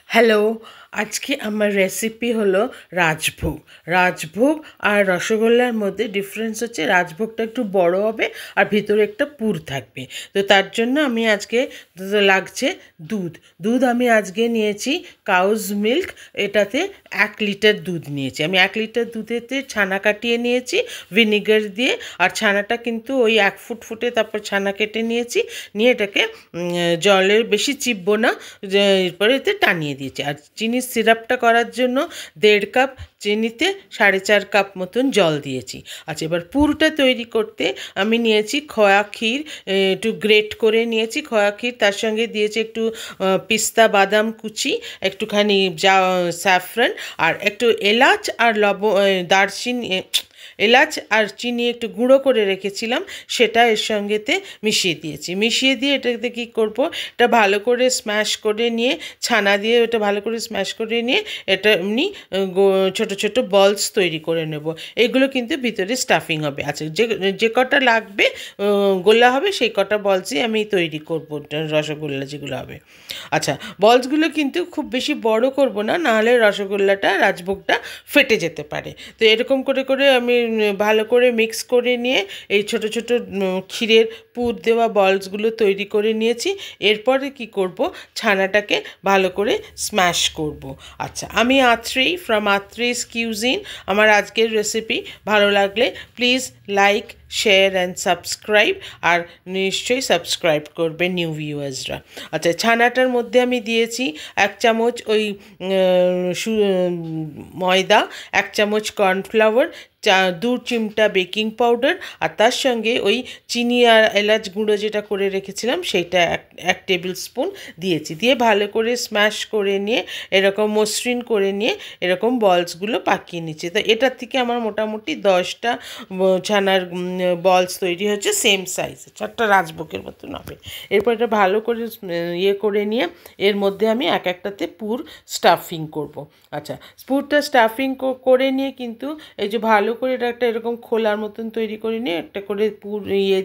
Hello, আজকে আমার recipe হলো রাজভোগ। রাজভোগ আর রসগোল্লার মধ্যে ডিফারেন্স হচ্ছে রাজভোগটা একটু বড় হবে আর ভিতরে একটা পুর থাকবে। তো তার জন্য আমি আজকে লাগছে দুধ। দুধ আমি আজকে নিয়েছি কাউজ মিল্ক, এটাতে 1 লিটার দুধ নিয়েছি। আমি 1 লিটার দুধেতে ছানা কাটিয়ে নিয়েছি ভিনিগার দিয়ে, আর ছানাটা কিন্তু ওই 1 ফুট ফুটে তারপর ছানা কেটে নিয়েছি, নিয়ে এটাকে জলের বেশি চিপবো না, এরপরে এতে টানিয়ে দিয়েছি। আর চিনির সিরাপটা করার জন্য 1.5 কাপ চিনিতে 4.5 কাপ মতন জল দিয়েছি। আচ্ছা, এবার পুরটা তৈরি করতে আমি নিয়েছি খোয়া ক্ষীর, একটু গ্রেট করে নিয়েছি খোয়া ক্ষীর, তার সঙ্গে দিয়েছি একটু পিস্তা বাদাম কুচি, একটুখানি স্যাফরন, আর একটু এলাচ আর দারচিনি, এলাচ আর চিনি একটু গুঁড়ো করে রেখেছিলাম, সেটা এর সঙ্গেতে মিশিয়ে দিয়েছি। মিশিয়ে দিয়ে এটাতে কী করবো, এটা ভালো করে স্ম্যাশ করে নিয়ে, ছানা দিয়ে ওটা ভালো করে স্ম্যাশ করে নিয়ে এটা এমনি ছোটো ছোটো বলস তৈরি করে নেব। এগুলো কিন্তু ভিতরে স্টাফিং হবে। আচ্ছা, যে কটা লাগবে গোল্লা হবে সেই কটা বলসই আমি তৈরি করবো, রসগোল্লা যেগুলো হবে। আচ্ছা, বলসগুলো কিন্তু খুব বেশি বড় করব না, নাহলে রসগোল্লাটা রাজভোগটা ফেটে যেতে পারে। তো এরকম করে করে আমি ভালো করে মিক্স করে নিয়ে এই ছোট ছোট ক্ষীরের পুর দেওয়া বলসগুলো তৈরি করে নিয়েছি। এরপরে কি করব, ছানাটাকে ভালো করে স্ম্যাশ করব। আচ্ছা, আমি আত্রি ফ্রম আত্রিস কিউজিন। আমার আজকের রেসিপি ভালো লাগলে please like, share and subscribe, আর নিশ্চয়ই সাবস্ক্রাইব করবে নিউ ভিউয়ার্সরা। আচ্ছা, ছানাটার মধ্যে আমি দিয়েছি 1 চামচ ওই ময়দা, 1 চামচ কর্নফ্লাওয়ার, 2 চিমটা বেকিং পাউডার, আর তার সঙ্গে ওই চিনি আর এলাচ গুঁড়ো যেটা করে রেখেছিলাম সেইটা 1 টেবিল স্পুন দিয়েছি। দিয়ে ভালো করে স্ম্যাশ করে নিয়ে এরকম মসৃণ করে নিয়ে এরকম বলসগুলো পাকিয়ে নিচ্ছি। তো এটার থেকে আমার মোটামুটি 10টা ছানার বলস তৈরি হচ্ছে, সেম সাইজে 4টা রাজভোগের মতন হবে। এরপর এটা ভালো করে করে নিয়ে এর মধ্যে আমি একটাতে পুর স্টাফিং করব। আচ্ছা, পুরটা স্টাফিং করে নিয়ে কিন্তু এই যে ভালো করে এটা একটা এরকম খোলার মতন তৈরি করে নিয়ে একটা করে পুর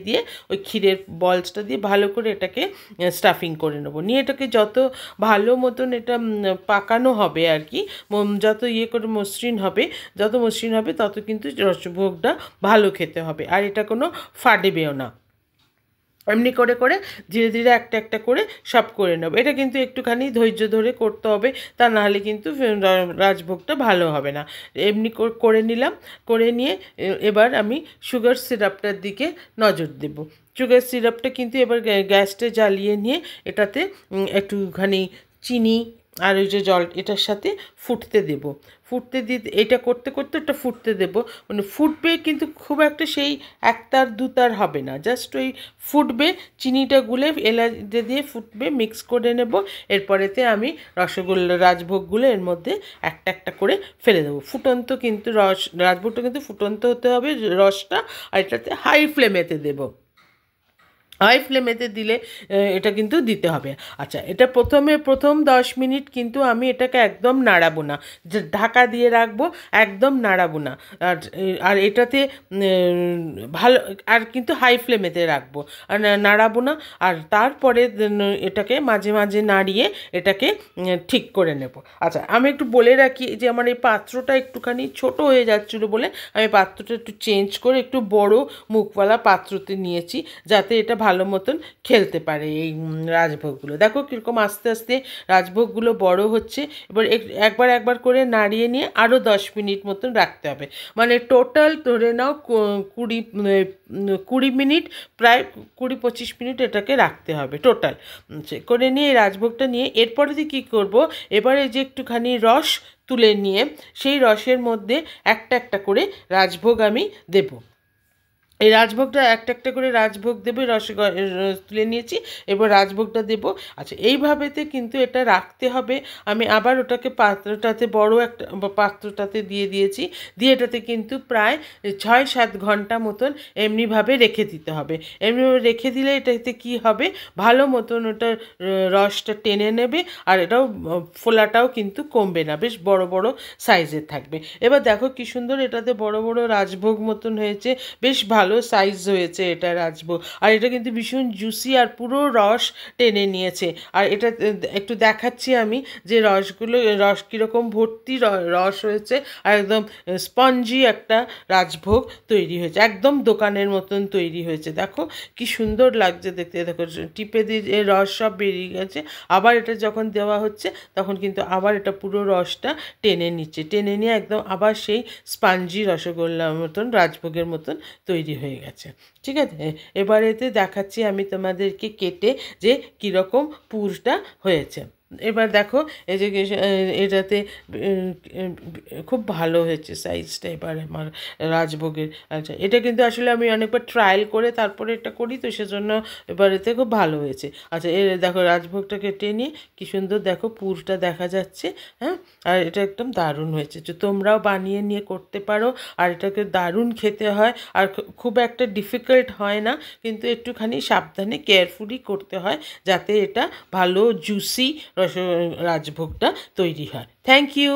দিয়ে ওই ক্ষীরের বলসটা দিয়ে ভালো করে এটাকে স্টাফিং করে নেবো। নিয়ে এটাকে যত ভালো মতন এটা পাকানো হবে আর কি, যত করে মসৃণ হবে, তত কিন্তু রসভোগটা ভালো খেতে হবে, আর এটা কোনো ফাটবেও না। এমনি করে করে ধীরে ধীরে একটা একটা করে সব করে নেব। এটা কিন্তু একটুখানি ধৈর্য ধরে করতে হবে, তা নাহলে কিন্তু রাজভোগটা ভালো হবে না। এমনি করে নিলাম, করে নিয়ে এবার আমি সুগার সিরাপটার দিকে নজর দেব। সুগার সিরাপটা কিন্তু এবার গ্যাসটা জ্বালিয়ে নিয়ে এটাতে একটুখানি চিনি আর ওই যে জল এটার সাথে ফুটতে দেব। ফুটতে দিতে এটা করতে করতে এটা ফুটতে দেব, মানে ফুটবে কিন্তু খুব একটা সেই 1 তার 2 তার হবে না, জাস্ট ওই ফুটবে, চিনিটা গুলে এলাচ দিয়ে ফুটবে, মিক্স করে নেব। এরপরেতে আমি রসগোল্লা রাজভোগগুলো এর মধ্যে একটা একটা করে ফেলে দেবো। ফুটন্ত কিন্তু রাজভোগটা কিন্তু ফুটন্ত হতে হবে রসটা, আর এটাতে হাই ফ্লেমেতে দেবো। হাই ফ্লেমেতে দিলে এটা কিন্তু দিতে হবে। আচ্ছা, এটা প্রথম 10 মিনিট কিন্তু আমি এটাকে একদম নাড়াবো না, যে ঢাকা দিয়ে রাখবো, একদম নাড়াবো না। আর এটাতে ভালো, আর কিন্তু হাই ফ্লেমেতে রাখবো, আর নাড়াবো না। আর তারপরে এটাকে মাঝে মাঝে নাড়িয়ে এটাকে ঠিক করে নেব। আচ্ছা, আমি একটু বলে রাখি যে আমার এই পাত্রটা একটুখানি ছোট হয়ে যাচ্ছিলো বলে আমি পাত্রটা একটু চেঞ্জ করে একটু বড় মুখওয়ালা পাত্রতে নিয়েছি, যাতে এটা ভালো মতন খেলতে পারে এই রাজভোগগুলো। দেখো কীরকম আস্তে আস্তে রাজভোগগুলো বড় হচ্ছে। এবার একবার করে নাড়িয়ে নিয়ে আরও 10 মিনিট মতন রাখতে হবে, মানে টোটাল ধরে নাও 20 মিনিট, প্রায় 20-25 মিনিট এটাকে রাখতে হবে টোটাল। করে নিয়ে এই রাজভোগটা নিয়ে এরপরে দিয়ে কী করবো, এবারে যে একটুখানি রস তুলে নিয়ে সেই রসের মধ্যে একটা একটা করে রাজভোগ আমি দেবো। এই রাজভোগটা একটা একটা করে রাজভোগ দেবো, তুলে নিয়েছি, এবার রাজভোগটা দেবো। আচ্ছা, এইভাবেতে কিন্তু এটা রাখতে হবে। আমি আবার ওটাকে পাত্রটাতে, বড় একটা পাত্রটাতে দিয়ে দিয়েছি, দিয়ে এটাতে কিন্তু প্রায় 6-7 ঘন্টা মতন এমনিভাবে রেখে দিতে হবে। এমনিভাবে রেখে দিলে এটাতে কি হবে, ভালো মতন ওটা রসটা টেনে নেবে, আর এটাও ফোলাটাও কিন্তু কমবে না, বেশ বড় বড় সাইজের থাকবে। এবার দেখো কি সুন্দর এটাতে বড় বড় রাজভোগ মতন হয়েছে, বেশ ভালো ভালো সাইজ হয়েছে এটা রাজভোগ। আর এটা কিন্তু ভীষণ জুসি আর পুরো রস টেনে নিয়েছে। আর এটা একটু দেখাচ্ছি আমি যে রস কীরকম ভর্তি রস হয়েছে, আর একদম স্পঞ্জি একটা রাজভোগ তৈরি হয়েছে, একদম দোকানের মতন তৈরি হয়েছে। দেখো কি সুন্দর লাগছে দেখতে, দেখো টিপে দিয়ে রস সব বেরিয়ে গেছে। আবার এটা যখন দেওয়া হচ্ছে তখন কিন্তু আবার এটা পুরো রসটা টেনে নিচ্ছে, টেনে নিয়ে একদম আবার সেই স্পঞ্জি রসগোল্লার মতন রাজভোগের মতন তৈরি হয়ে গেছে। ঠিক আছে, এবারেতে দেখাচ্ছি আমি তোমাদেরকে কেটে যে কীরকম পুরটা হয়েছে। এবার দেখো এই যে এটাতে খুব ভালো হয়েছে সাইজটা এবার আমার রাজভোগের। আচ্ছা, এটা কিন্তু আসলে আমি অনেকবার ট্রায়াল করে তারপরে এটা করি, তো সেজন্য এবার এতে খুব ভালো হয়েছে। আচ্ছা, দেখো রাজভোগটাকে টেনে কি সুন্দর দেখো পুরটা দেখা যাচ্ছে। হ্যাঁ, আর এটা একদম দারুণ হয়েছে, যে তোমরাও বানিয়ে নিয়ে করতে পারো। আর এটাকে দারুণ খেতে হয়, আর খুব একটা ডিফিকাল্ট হয় না, কিন্তু একটুখানি সাবধানে কেয়ারফুলি করতে হয় যাতে এটা ভালো জুসি রাজভোগটা তৈরি হয়। Thank you.